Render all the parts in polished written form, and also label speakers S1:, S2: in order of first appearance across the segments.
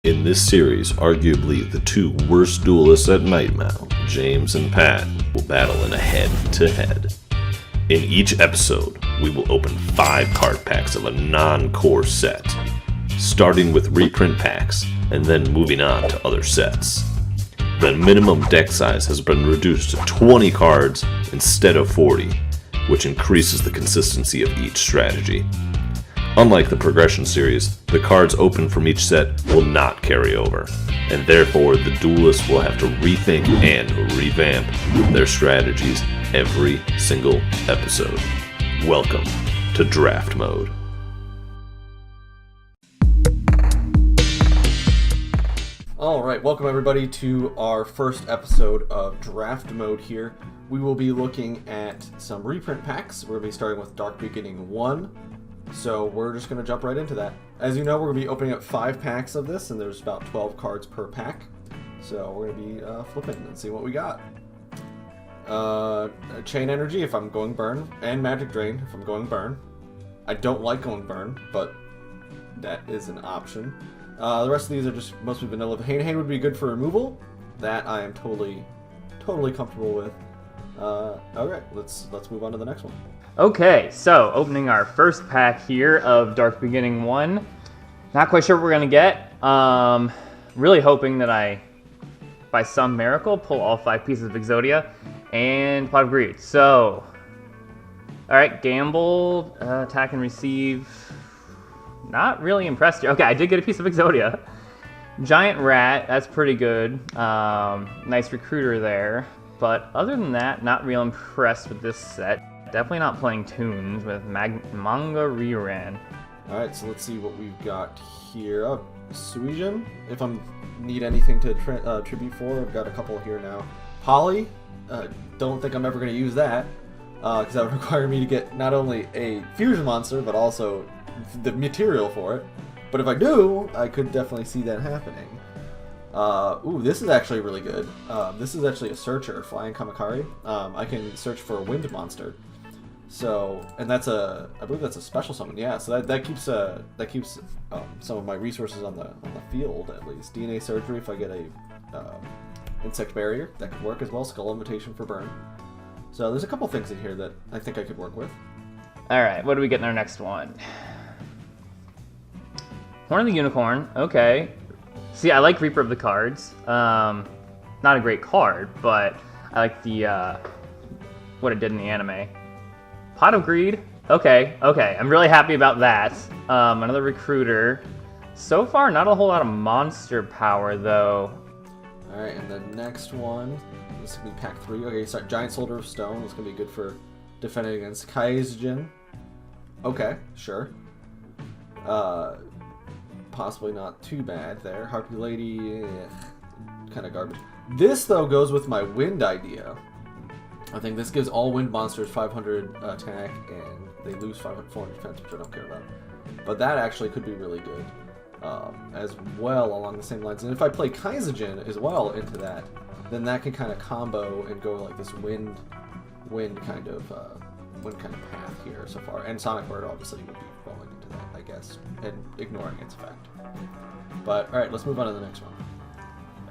S1: In this series, arguably the two worst duelists at Nightmau, James and Pat, will battle in a head-to-head. In each episode, we will open 5 card packs of a non-core set, starting with reprint packs and then moving on to other sets. The minimum deck size has been reduced to 20 cards instead of 40, which increases the consistency of each strategy. Unlike the progression series, the cards open from each set will not carry over, and therefore the duelists will have to rethink and revamp their strategies every single episode. Welcome to Draft Mode.
S2: Alright, welcome everybody to our first episode of Draft Mode here. We will be looking at some reprint packs. We're going to be starting with Dark Beginning 1. So we're just going to jump right into that. As you know, we're going to be opening up 5 packs of this, and there's about 12 cards per pack. So we're going to be flipping and see what we got. Chain Energy if I'm going burn, and Magic Drain if I'm going burn. I don't like going burn, but that is an option. The rest of these are just mostly vanilla. Hain would be good for removal. That I am totally comfortable with. Alright, let's move on to the next one.
S3: Okay, so opening our first pack here of Dark Beginning 1. Not quite sure what we're going to get. Really hoping that I, by some miracle, pull all 5 pieces of Exodia and Pot of Greed. So, alright, gamble, attack and receive. Not really impressed here. Okay, I did get a piece of Exodia. Giant Rat, that's pretty good. Nice recruiter there. But other than that, not real impressed with this set. Definitely not playing tunes with Manga Rerun.
S2: Alright, so let's see what we've got here. Suijin, if I need anything to tribute for, I've got a couple here now. Poly, don't think I'm ever going to use that, because that would require me to get not only a fusion monster, but also the material for it. But if I do, I could definitely see that happening. Ooh, this is actually really good. This is actually a searcher, Flying Kamakari. I can search for a wind monster. So, and that's I believe that's a special summon. Yeah, so that keeps some of my resources on the field at least. DNA Surgery if I get a insect barrier, that could work as well. Skull Invitation for burn. So there's a couple things in here that I think I could work with.
S3: All right, what do we get in our next one? Horn of the Unicorn. Okay. See, I like Reaper of the Cards. Not a great card, but I like the what it did in the anime. Pot of Greed. Okay. I'm really happy about that. Another recruiter. So far, not a whole lot of monster power, though.
S2: All right, and the next one, this will be pack 3. Okay, so Giant Soldier of Stone. It's gonna be good for defending against Kaijin. Okay, sure. Possibly not too bad there. Harpy Lady, kind of garbage. This, though, goes with my wind idea. I think this gives all wind monsters 500 attack, and they lose 400 defense, which I don't care about. But that actually could be really good as well along the same lines. And if I play Kaijin as well into that, then that can kind of combo and go like this wind kind of path here so far. And Sonic Bird obviously would be falling into that, I guess, and ignoring its effect. But alright, let's move on to the next one.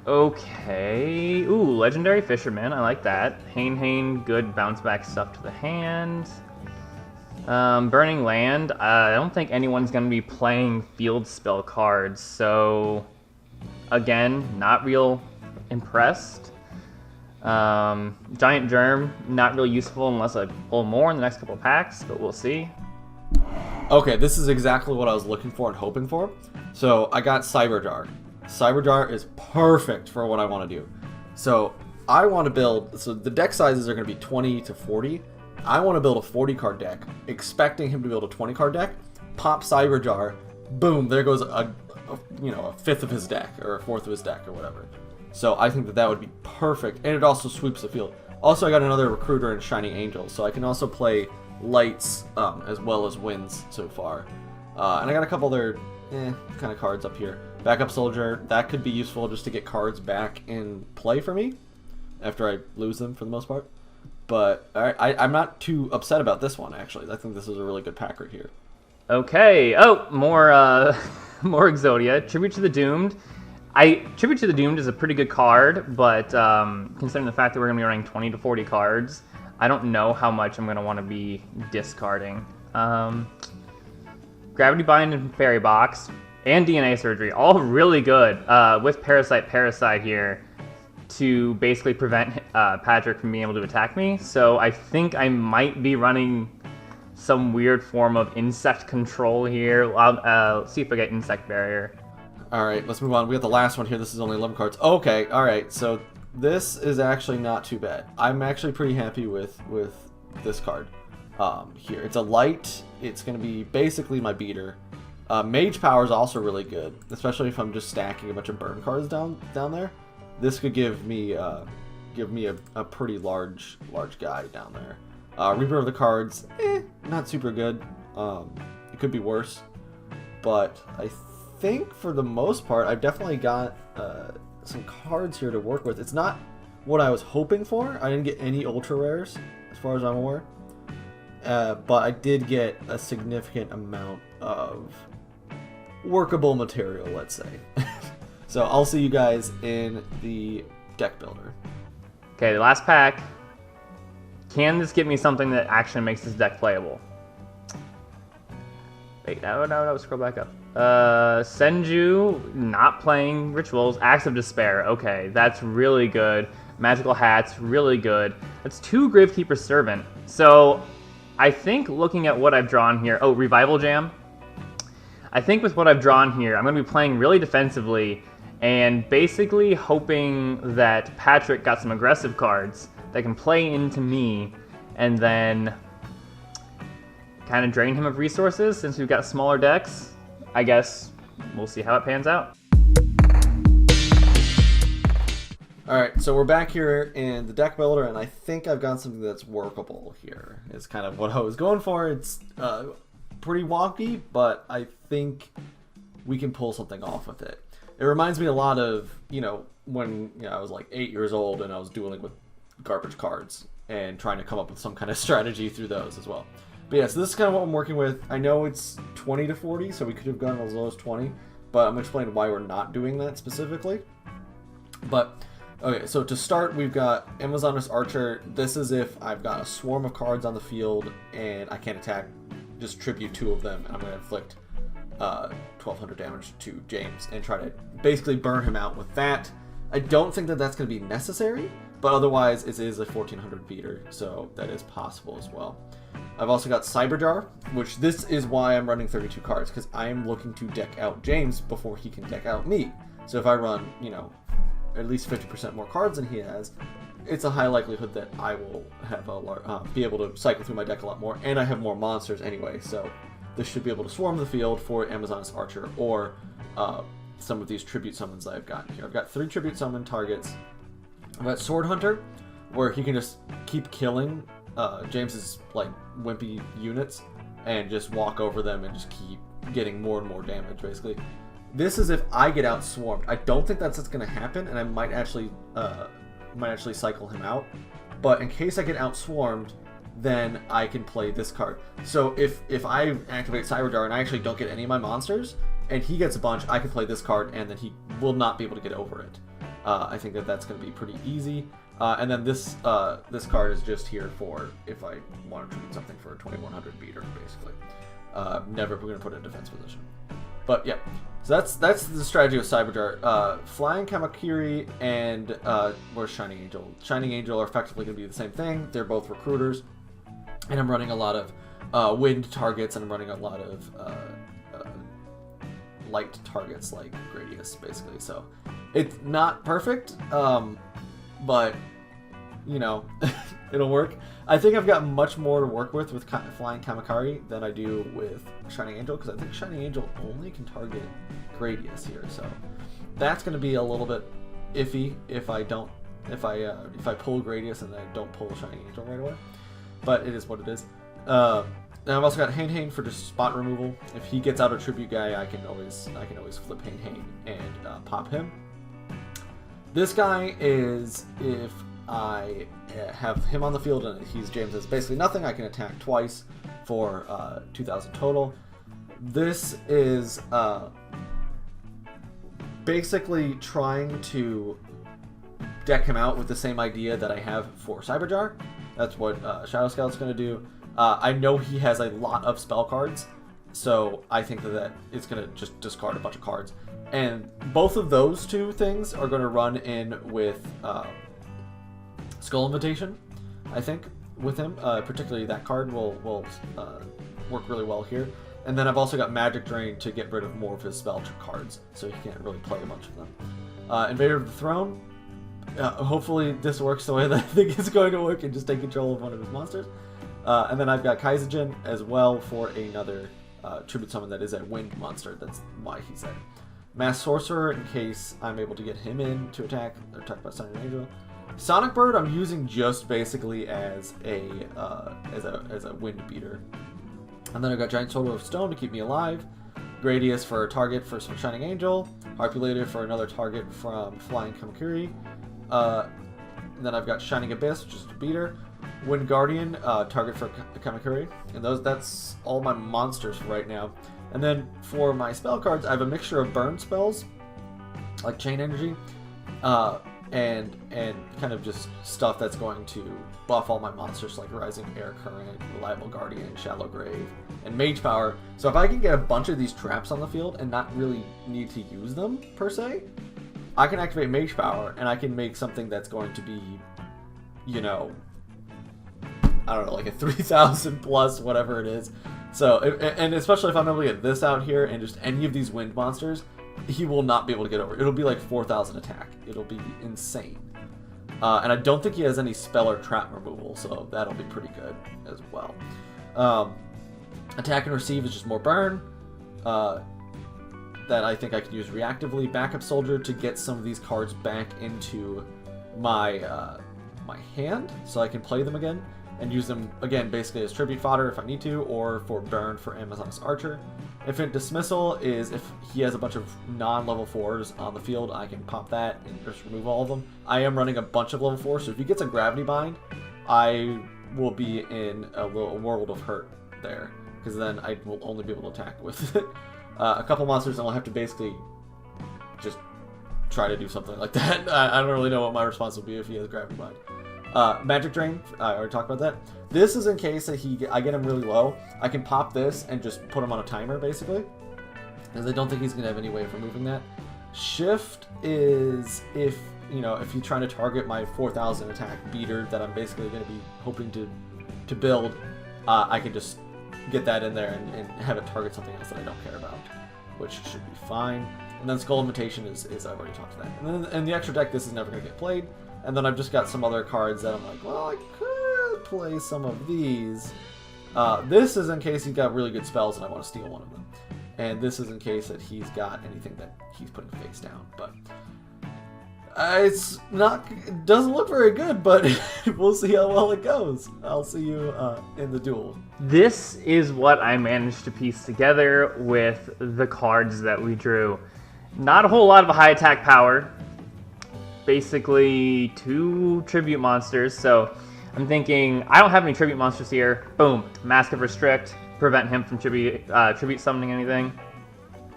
S3: Okay. Ooh, Legendary Fisherman. I like that. Hain, good bounce back stuff to the hand. Burning Land. I don't think anyone's going to be playing field spell cards, so again, not real impressed. Giant Germ, not really useful unless I pull more in the next couple of packs, but we'll see.
S2: Okay, this is exactly what I was looking for and hoping for. So I got Cyberjar. Cyberjar is perfect for what I want to do. So I want to build, so the deck sizes are going to be 20 to 40. I want to build a 40 card deck, expecting him to build a 20 card deck, pop Cyberjar, boom, there goes a fifth of his deck, or a fourth of his deck, or whatever. So I think that would be perfect, and it also sweeps the field. Also, I got another recruiter in Shining Angels, so I can also play lights as well as winds so far. And I got a couple other kind of cards up here. Backup Soldier, that could be useful just to get cards back in play for me after I lose them for the most part. But I'm not too upset about this one, actually. I think this is a really good pack right here.
S3: Okay. Oh, more Exodia. Tribute to the Doomed. Tribute to the Doomed is a pretty good card, but considering the fact that we're going to be running 20 to 40 cards, I don't know how much I'm going to want to be discarding. Gravity Bind and Fairy Box and DNA Surgery, all really good with Parasite here to basically prevent Patrick from being able to attack me. So I think I might be running some weird form of insect control here. I'll see if I get Insect Barrier.
S2: All right, let's move on. We got the last one here. This is only 11 cards. Okay, all right. So this is actually not too bad. I'm actually pretty happy with this card here. It's a light. It's going to be basically my beater. Mage Power is also really good, especially if I'm just stacking a bunch of burn cards down there. This could give me a pretty large guy down there. Reprint of the cards, not super good. It could be worse, but I think for the most part, I've definitely got some cards here to work with. It's not what I was hoping for. I didn't get any ultra rares, as far as I'm aware, but I did get a significant amount of workable material, let's say. So I'll see you guys in the deck builder.
S3: Okay, the last pack. Can this give me something that actually makes this deck playable? Wait, no, scroll back up. Senju, not playing Rituals. Acts of Despair, okay, that's really good. Magical Hats, really good. That's 2 Gravekeeper Servant. So, I think looking at what I've drawn here... Oh, Revival Jam. I think with what I've drawn here, I'm going to be playing really defensively and basically hoping that Patrick got some aggressive cards that can play into me and then kind of drain him of resources since we've got smaller decks. I guess we'll see how it pans out.
S2: Alright, so we're back here in the deck builder, and I think I've got something that's workable here. It's kind of what I was going for. It's pretty wonky, but I think we can pull something off with it. It reminds me a lot of, when I was like 8 years old and I was dueling with garbage cards and trying to come up with some kind of strategy through those as well. But yeah, so this is kind of what I'm working with. I know it's 20 to 40, so we could have gone as low as 20, but I'm going to explain why we're not doing that specifically. But, okay, so to start, we've got Amazoness Archer. This is if I've got a swarm of cards on the field and I can't attack, just tribute 2 of them, and I'm going to inflict 1,200 damage to James and try to basically burn him out with that. I don't think that that's going to be necessary, but otherwise it is a 1,400 beater, so that is possible as well. I've also got Cyberjar, which this is why I'm running 32 cards, because I am looking to deck out James before he can deck out me. So if I run, at least 50% more cards than he has, it's a high likelihood that I will have be able to cycle through my deck a lot more, and I have more monsters anyway, so this should be able to swarm the field for Amazoness Archer or some of these tribute summons that I've gotten here. I've got 3 tribute summon targets. I've got Sword Hunter, where he can just keep killing James's wimpy units and just walk over them and just keep getting more and more damage, basically. This is if I get out swarmed. I don't think that's what's going to happen, and I might actually cycle him out. But in case I get out swarmed, then I can play this card. So if I activate Cyberjar and I actually don't get any of my monsters, and he gets a bunch, I can play this card, and then he will not be able to get over it. I think that that's going to be pretty easy. And then this card is just here for if I want to tribute something for a 2,100 beater, basically. Never going to put it in defense position. But yeah, so that's the strategy with Cyberjar. Flying Kamakiri and where's Shining Angel? Shining Angel are effectively going to be the same thing. They're both recruiters, and I'm running a lot of wind targets, and I'm running a lot of light targets like Gradius, basically. So it's not perfect, but it'll work. I think I've got much more to work with Flying Kamakari than I do with Shining Angel, because I think Shining Angel only can target Gradius here, so that's going to be a little bit iffy if I pull Gradius and then I don't pull Shining Angel right away. But it is what it is. And I've also got Hain for just spot removal. If he gets out a tribute guy, I can always flip Hain and pop him. This guy is if I have him on the field and he's James's basically nothing, I can attack twice for 2,000 total. This is basically trying to deck him out with the same idea that I have for Cyberjar. That's what Shadow Scout's going to do. I know he has a lot of spell cards, so I think that it's going to just discard a bunch of cards. And both of those two things are going to run in with Skull Invitation, I think, with him. Particularly that card will work really well here. And then I've also got Magic Drain to get rid of more of his spell cards, so he can't really play a bunch of them. Invader of the Throne. Hopefully this works the way that I think it's going to work and just take control of one of his monsters. And then I've got Kaizajin as well for another tribute summon that is a wind monster. That's why he's there. Mass Sorcerer in case I'm able to get him in to attack by Sonic Angel. Sonic Bird I'm using just basically as a wind beater. And then I've got Giant Soldier of Stone to keep me alive. Gradius for a target for some Shining Angel. Harpulator for another target from Flying Kamakuri. And then I've got Shining Abyss, which is a beater. Wind Guardian, target for Kamakuri. And that's all my monsters for right now. And then for my spell cards, I have a mixture of burn spells, like Chain Energy, and kind of just stuff that's going to buff all my monsters, like Rising Air Current, Reliable Guardian, Shallow Grave, and Mage Power. So if I can get a bunch of these traps on the field and not really need to use them, per se, I can activate Mage Power, and I can make something that's going to be, you know, I don't know, like a 3,000 plus, whatever it is. So, and especially if I'm able to get this out here and just any of these wind monsters, he will not be able to get over. It'll be like 4,000 attack. It'll be insane. And I don't think he has any spell or trap removal, so that'll be pretty good as well. Attack and receive is just more burn. That I think I can use reactively. Backup Soldier to get some of these cards back into my my hand, so I can play them again and use them again basically as tribute fodder if I need to, or for burn for Amazon's Archer. Infinite Dismissal is if he has a bunch of non-level 4s on the field, I can pop that and just remove all of them. I am running a bunch of level 4s, so if he gets a Gravity Bind, I will be in a world of hurt there, because then I will only be able to attack with it. A couple monsters, and I'll have to basically just try to do something like that. I don't really know what my response will be if he has Gravity Bind. Magic Drain, I already talked about that. This is in case that I get him really low. I can pop this and just put him on a timer, basically, because I don't think he's going to have any way of removing that. Shift is if you're trying to target my 4,000 attack beater that I'm basically going to be hoping to build, I can just get that in there and have it target something else that I don't care about, which should be fine. And then Skull Invitation is I've already talked to that. And then in the extra deck, this is never going to get played. And then I've just got some other cards that I'm like, well, I could play some of these. This is in case he's got really good spells and I want to steal one of them. And this is in case that he's got anything that he's putting face down. But it doesn't look very good, but we'll see how well it goes. I'll see you in the duel.
S3: This is what I managed to piece together with the cards that we drew. Not a whole lot of high attack power. Basically 2 tribute monsters, so I'm thinking I don't have any tribute monsters here. Boom, Mask of Restrict, prevent him from tribute summoning anything.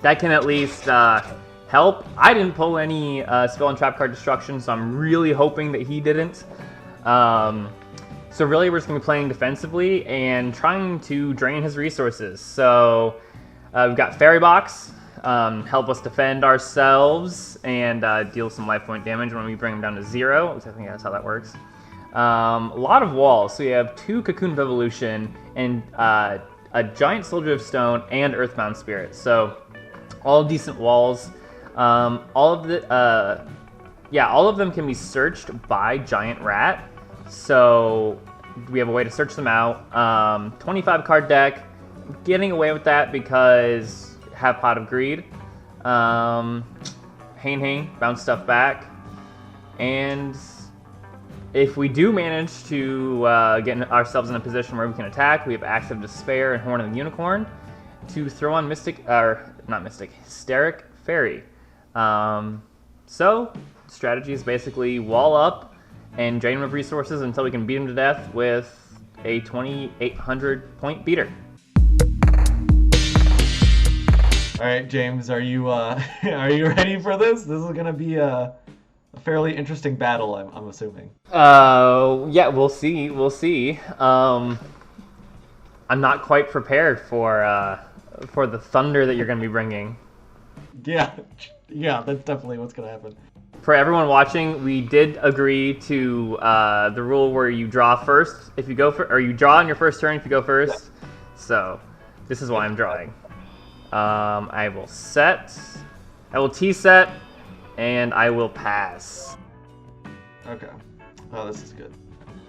S3: That can at least help. I didn't pull any spell and trap card destruction, so I'm really hoping that he didn't. So really we're just going to be playing defensively and trying to drain his resources. So we've got Fairy Box. Help us defend ourselves and deal some life point damage when we bring them down to 0. I think that's how that works. A lot of walls. So you have 2 Cocoon of Evolution and a Giant Soldier of Stone and Earthbound Spirit. So all decent walls. All of them can be searched by Giant Rat. So we have a way to search them out. 25 card deck. Getting away with that because have Pot of Greed. Hain, bounce stuff back. And if we do manage to get ourselves in a position where we can attack, we have Axe of Despair and Horn of the Unicorn to throw on Hysteric Fairy. So, strategy is basically wall up and drain him of resources until we can beat him to death with a 2,800 point beater.
S2: All right, James, are you are you ready for this? This is gonna be a fairly interesting battle, I'm assuming.
S3: Yeah, we'll see. We'll see. I'm not quite prepared for the thunder that you're gonna be bringing.
S2: Yeah, that's definitely what's gonna happen.
S3: For everyone watching, we did agree to the rule where you draw first if you go for, or you draw on your first turn if you go first. Yeah. So this is why I'm drawing. I will set. I will T-set, and I will pass.
S2: Okay. Oh, this is good.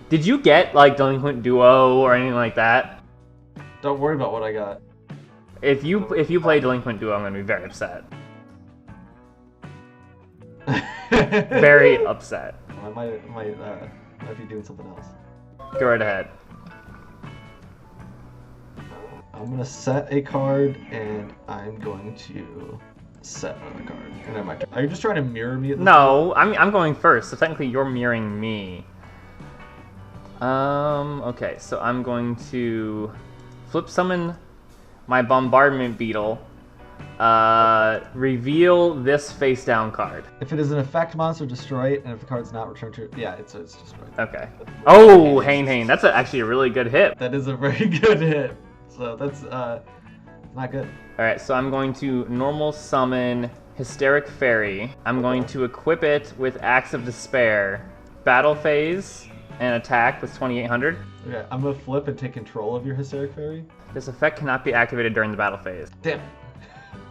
S3: Did you get like Delinquent Duo or anything like that?
S2: Don't worry about what I got.
S3: If you play Delinquent Duo, I'm gonna be very upset. Very upset.
S2: I might be doing something else.
S3: Go right ahead.
S2: I'm gonna set a card, and I'm going to set another card. And then my turn. Are you just trying to mirror me? At this
S3: No, I'm going first, so technically you're mirroring me. Okay, so I'm going to flip summon my Bombardment Beetle. Reveal this face down card.
S2: If it is an effect monster, destroy it, and if the card's not returned to yeah, it's destroyed.
S3: Okay. Oh, Hane, that's actually a really good hit.
S2: That is a very good hit. So that's not good.
S3: All right, so I'm going to normal summon Hysteric Fairy. I'm going to equip it with Axe of Despair, battle phase, and attack with 2800.
S2: Okay, I'm gonna flip and take control of your Hysteric Fairy.
S3: This effect cannot be activated during the battle phase.
S2: Damn it.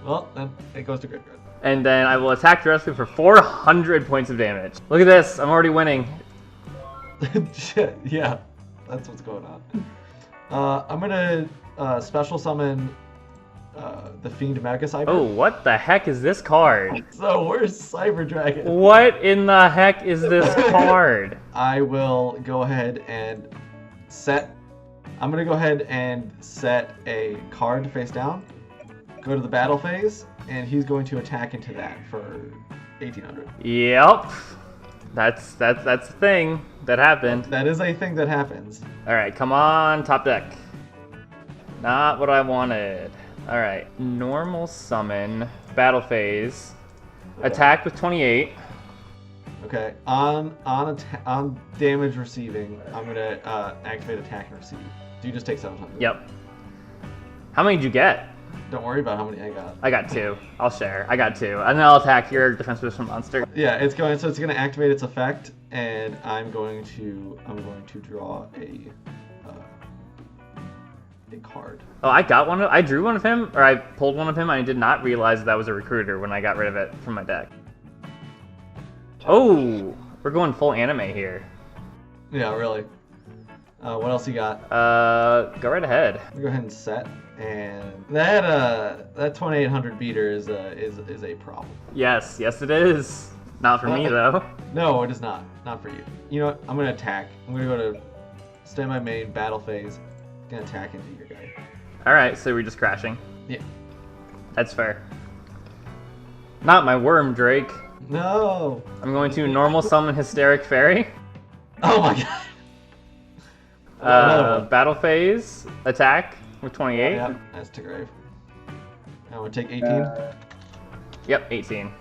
S2: Well, then it goes to graveyard.
S3: And then I will attack directly for 400 points of damage. Look at this, I'm already winning.
S2: Yeah, that's what's going on. I'm gonna special summon the Fiend Mega Cyber.
S3: Oh, what the heck is this card?
S2: So where's Cyber Dragon?
S3: What in the heck is this card?
S2: I will go ahead and set. I'm gonna go ahead and set a card face down. Go to the battle phase, and he's going to attack into that for 1800.
S3: Yep. That's a thing that happened.
S2: That is a thing that happens.
S3: Alright, come on, top deck. Not what I wanted. Alright, normal summon, battle phase, attack with 28.
S2: Okay, on damage receiving, I'm gonna activate attack and receive. So you just take 700.
S3: Yep. How many did you get?
S2: Don't worry about how many I got.
S3: I got 2. I'll share. I got 2. And then I'll attack your defense position monster.
S2: Yeah, it's going to activate its effect, and I'm going to draw a card.
S3: Oh, I drew one of him, or I pulled one of him, and I did not realize that was a recruiter when I got rid of it from my deck. Oh, we're going full anime here.
S2: Yeah, really. What else you got?
S3: Go right ahead.
S2: Go ahead and set. And that 2800 beater is a problem.
S3: Yes, it is. Not for me though.
S2: No, it is not. Not for you. You know what? I'm gonna attack. I'm gonna go to standby main battle phase. Gonna attack into your guy.
S3: All right, so we're just crashing.
S2: Yeah.
S3: That's fair. Not my worm, Drake.
S2: No.
S3: I'm going to normal summon Hysteric Fairy.
S2: Oh my god.
S3: Battle phase, attack with 28.
S2: Yeah, that's to grave. Now we'll take 18.
S3: Yep, 18.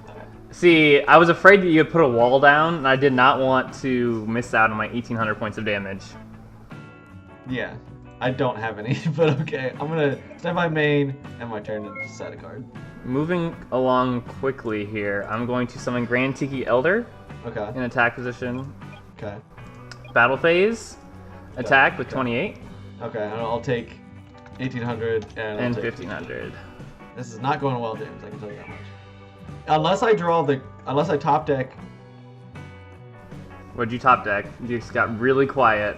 S3: Okay. See, I was afraid that you had put a wall down, and I did not want to miss out on my 1800 points of damage.
S2: Yeah, I don't have any, but okay. I'm gonna stand by main and my turn to set a card.
S3: Moving along quickly here, I'm going to summon Grand Tiki Elder.
S2: Okay.
S3: In attack position.
S2: Okay.
S3: Battle phase, attack with 28.
S2: Okay, and I'll take 1800
S3: and 1500.
S2: This is not going well, James. I can tell you that much. Unless I top deck.
S3: What'd you top deck? You just got really quiet.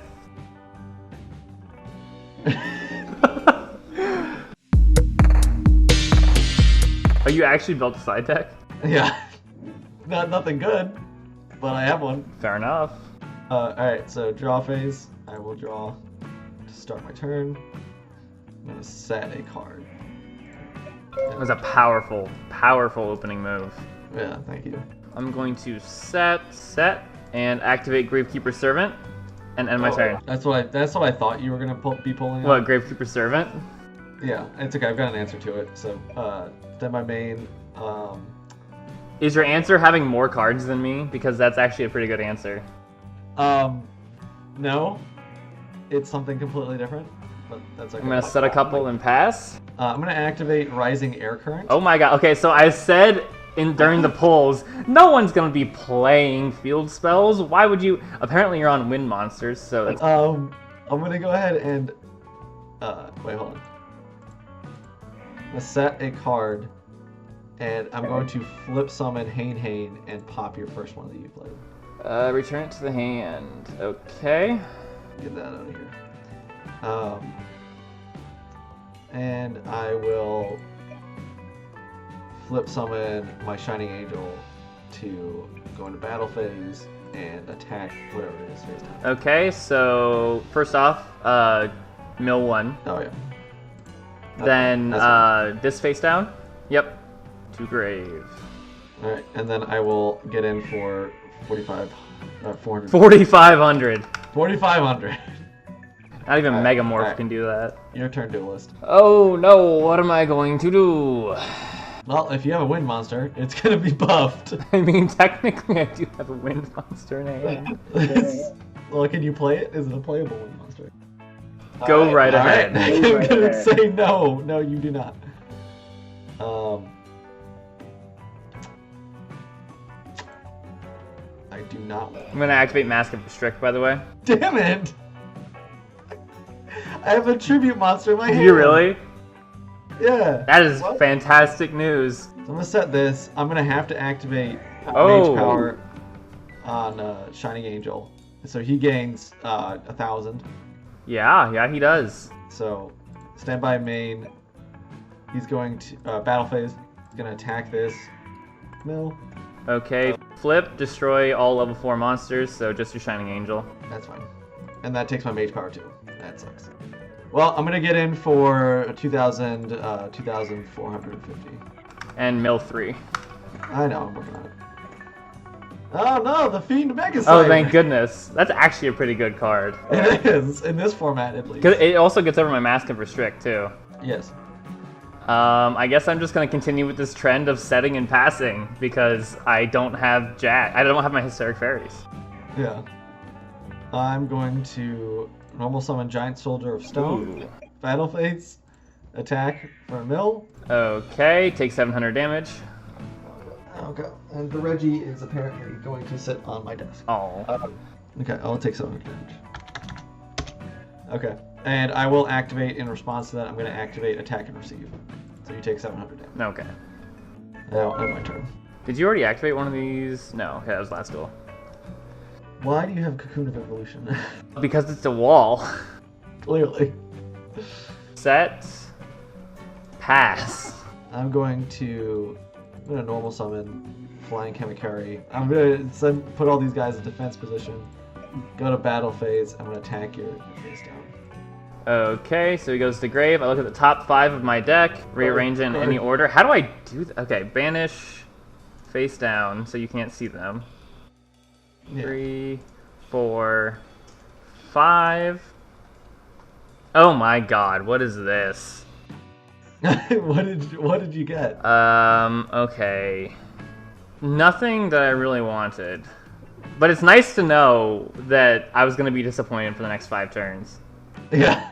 S3: Are you actually built a side deck?
S2: Yeah. Nothing good, but I have one.
S3: Fair enough.
S2: Alright, so draw phase. I will draw to start my turn. I'm going to set a card.
S3: It was a powerful, powerful opening move.
S2: Yeah, thank you.
S3: I'm going to set, and activate Gravekeeper Servant, and end my turn.
S2: That's what I thought you were gonna be pulling.
S3: What, Gravekeeper Servant?
S2: Yeah, it's okay. I've got an answer to it. So, then my main.
S3: Is your answer having more cards than me? Because that's actually a pretty good answer.
S2: No, it's something completely different. But that's okay.
S3: I'm gonna set a couple and pass.
S2: I'm gonna activate Rising Air Current.
S3: Oh my god. Okay, so I said during the polls, no one's gonna be playing field spells. Why would you? Apparently, you're on wind monsters, so. It's...
S2: I'm gonna go ahead and. Wait, hold on. I'm gonna set a card, and I'm going to flip summon Hane and pop your first one that you played.
S3: Return it to the hand. Okay.
S2: Get that out of here. And I will flip summon my Shining Angel to go into battle phase and attack whatever it is face down.
S3: Okay, so first off, mill 1.
S2: Oh yeah.
S3: Then this face down. Yep. To grave.
S2: All right, and then I will get in for 400.
S3: 4,500.
S2: 4,500.
S3: Not even Megamorph can do that.
S2: Your turn, Duelist.
S3: Oh no, what am I going to do?
S2: Well, if you have a wind monster, it's gonna be buffed.
S3: I mean, technically I do have a wind monster in hand.
S2: Well, can you play it? Is it a playable wind monster?
S3: Go right ahead.
S2: I'm gonna say no. No, you do not. I do not want.
S3: I'm gonna activate Mask of Restrict, by the way.
S2: Damn it! I have a tribute monster in my hand.
S3: You really?
S2: Yeah.
S3: That is fantastic news.
S2: So I'm gonna set this. I'm gonna have to activate Mage Power on Shining Angel, so he gains 1,000.
S3: Yeah, he does.
S2: So standby main. He's going to battle phase. He's gonna attack this mill.
S3: Okay, flip, destroy all level 4 monsters, so just your Shining Angel.
S2: That's fine. And that takes my Mage Power too. That sucks. Well, I'm gonna get in for 2,450.
S3: And mill 3.
S2: I know, I'm working on it. Oh no, the Fiend Mega
S3: Oh,
S2: Slider!
S3: thank goodness. That's actually a pretty good card.
S2: It is, in this format at least.
S3: 'Cause it also gets over my Mask of Restrict, too.
S2: Yes.
S3: I guess I'm just going to continue with this trend of setting and passing, because I don't have Jack. I don't have my Hysteric Fairies.
S2: Yeah. I'm going to normal summon Giant Soldier of Stone.
S3: Ooh.
S2: Battle phase. Attack for a mill.
S3: Okay, take 700 damage.
S2: Okay. And the Reggie is apparently going to sit on my desk.
S3: Oh.
S2: Okay, I'll take 700 damage. Okay. And I will activate, in response to that, I'm going to activate Attack and Receive. So you take 700 damage.
S3: Okay.
S2: Now, end my turn.
S3: Did you already activate one of these? No, okay, that was last duel.
S2: Why do you have Cocoon of Evolution?
S3: Because it's a wall.
S2: Clearly.
S3: Set. Pass.
S2: I'm going to normal summon Flying Kamikari. I'm going to put all these guys in defense position. Go to battle phase. I'm going to attack your face down.
S3: Okay, so he goes to grave. I look at the top 5 of my deck, rearrange it in any order. How do I do that? Okay, banish, face down, so you can't see them.
S2: Yeah.
S3: 3, 4, 5. Oh my god, what is this?
S2: What did you get?
S3: Okay. Nothing that I really wanted. But it's nice to know that I was going to be disappointed for the next 5 turns.
S2: Yeah.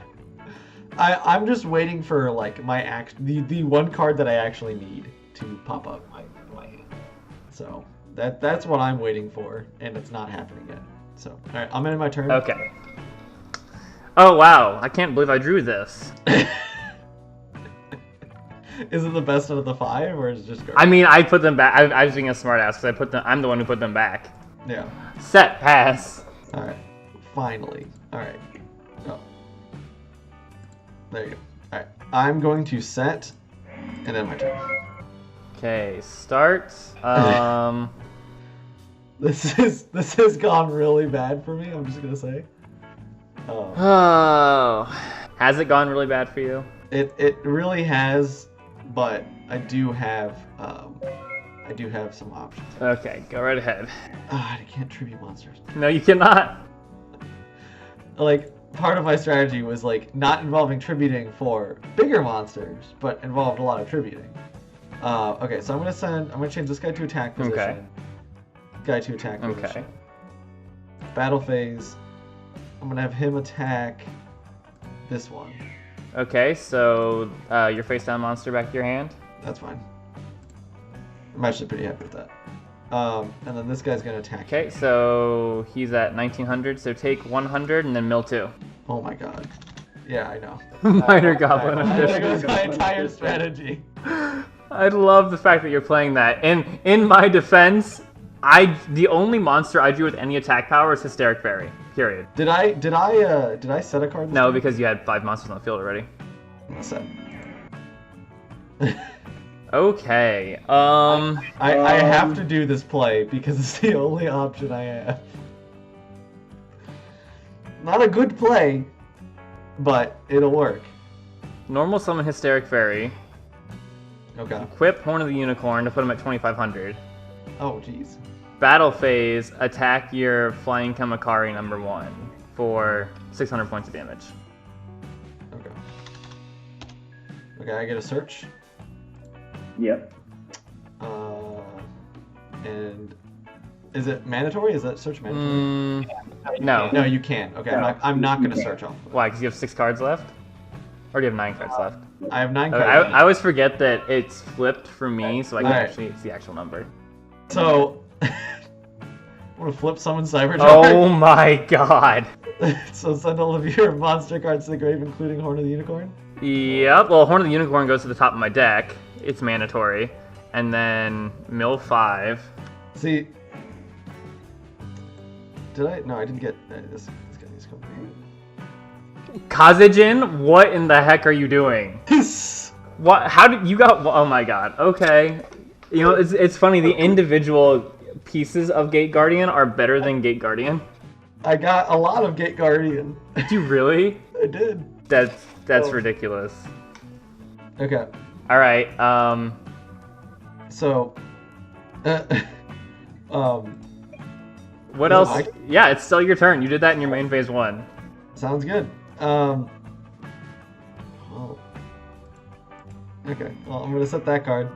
S2: I'm just waiting for like the one card that I actually need to pop up my hand. So that's what I'm waiting for, and it's not happening yet. So alright, I'm in my turn.
S3: Okay. Oh wow, I can't believe I drew this.
S2: Is it the best out of the 5, or is it just?
S3: I mean, I put them back. I was being a smartass because I'm the one who put them back.
S2: Yeah.
S3: Set, pass.
S2: All right. Finally. All right. Oh. There you go. All right. I'm going to set, and then my turn.
S3: Okay, start.
S2: This has gone really bad for me. I'm just gonna say.
S3: Oh. Has it gone really bad for you?
S2: It really has, but I do have some options.
S3: Okay, go right ahead.
S2: I can't tribute monsters.
S3: No, you cannot.
S2: Like, part of my strategy was like not involving tributing for bigger monsters, but involved a lot of tributing. Okay, so I'm gonna change this guy to attack position.
S3: Okay.
S2: Guy to attack
S3: Okay.
S2: position. Battle phase. I'm gonna have him attack this one.
S3: Okay, so your face down monster back to your hand.
S2: That's fine. I'm actually pretty happy with that. And then this guy's gonna attack.
S3: Okay, so he's at 1900, so take 100 and then mill 2.
S2: Oh my god. Yeah, I know.
S3: Minor Goblin
S2: That was
S3: Edition.
S2: my entire strategy.
S3: I love the fact that you're playing that. And in my defense, the only monster I drew with any attack power is Hysteric Fairy. Period.
S2: Did I set a card? This
S3: No,
S2: time?
S3: because you had 5 monsters on the field already.
S2: Set.
S3: Okay.
S2: I have to do this play because it's the only option I have. Not a good play, but it'll work.
S3: Normal summon Hysteric Fairy.
S2: Okay.
S3: Equip Horn of the Unicorn to put him at 2500.
S2: Oh, jeez.
S3: Battle phase, attack your Flying Kamakari #1 for 600 points of damage.
S2: Okay. Okay, I get a search.
S4: Yep.
S2: And is it mandatory? Is that search mandatory?
S3: No.
S2: No, you can't. Okay, I'm not gonna search off.
S3: Why? Because you have 6 cards left? Or do you have 9 cards left?
S2: I have 9
S3: Okay,
S2: cards.
S3: I always forget that it's flipped for me, so I can
S2: Alright.
S3: actually it's the actual number.
S2: So, I'm gonna flip summon Cyberjar.
S3: Oh my god.
S2: So send all of your monster cards to the grave, including Horn of the Unicorn.
S3: Yep, well, Horn of the Unicorn goes to the top of my deck. It's mandatory. And then mill 5.
S2: See, did I? No, I didn't get this guy needs to come.
S3: Kazejin, what in the heck are you doing? What? How did you got? Oh my god. Okay. You know, it's funny. The individual pieces of Gate Guardian are better than Gate Guardian.
S2: I got a lot of Gate Guardian.
S3: Did you really?
S2: I did.
S3: That's ridiculous.
S2: Okay.
S3: All right.
S2: So,
S3: What
S2: No,
S3: else?
S2: I-
S3: Yeah, it's still your turn. You did that in your main phase 1.
S2: sounds good. Oh. Okay. Well, I'm gonna set that card.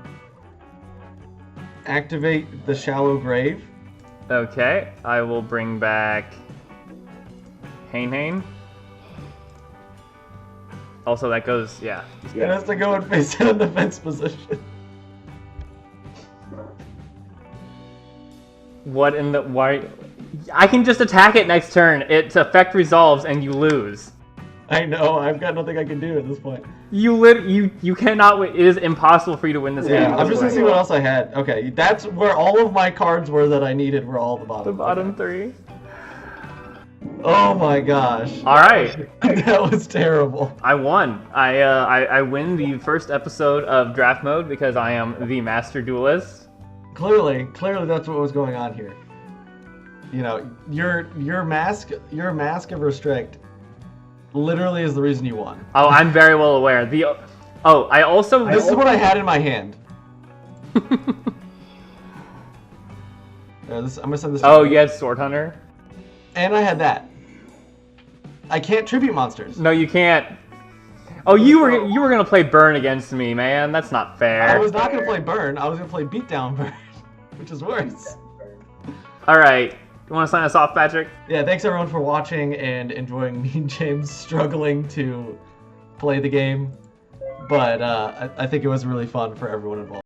S2: Activate the Shallow Grave.
S3: Okay. I will bring back Hain. Also, that goes. Yeah.
S2: It has to go and face down the fence position.
S3: What in the why? I can just attack it next turn. Its effect resolves and you lose.
S2: I know. I've got nothing I can do at this point.
S3: You cannot win. It is impossible for you to win this game.
S2: Yeah, I'm just gonna see what else I had. Okay, that's where all of my cards were that I needed were all the bottom.
S3: The bottom
S2: Okay.
S3: 3.
S2: Oh my gosh.
S3: All right.
S2: That was terrible.
S3: I won. I win the first episode of Draft Mode because I am the Master Duelist.
S2: Clearly that's what was going on here. You know, your mask of restrict literally is the reason you won.
S3: Oh, I'm very well aware. I also
S2: This is what I had in my hand. I'm gonna send this.
S3: Oh, you had Sword Hunter?
S2: And I had that. I can't tribute monsters.
S3: No, you can't. Oh, you were gonna play Burn against me, man. That's not fair.
S2: I was not gonna play Burn. I was gonna play Beatdown Burn, which is worse.
S3: All right. You want to sign us off, Patrick?
S2: Yeah, thanks everyone for watching and enjoying me and James struggling to play the game. But I think it was really fun for everyone involved.